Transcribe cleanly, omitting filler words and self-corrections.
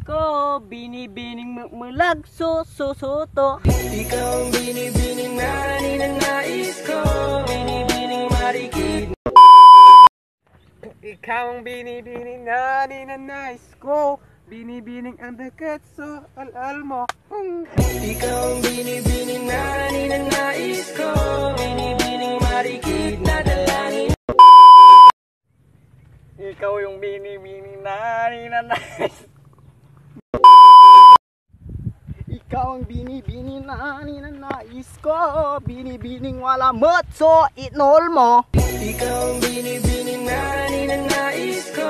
ko, binibining mulagso, susuto. Ikaw ang binibining na ninanais ko, binibining marikid. Ikaw ang binibining na ninanais ko, binibining ang dagat sa al-al mo. Ikaw ang binibining na ninanais ko, binibining marikid na dalangin. Ikaw yung binibining na ninanais. Ikaw ang binibining na ninanais ko, binibining wala motso, inol mo. Ikaw ang binibining na ninanais ko,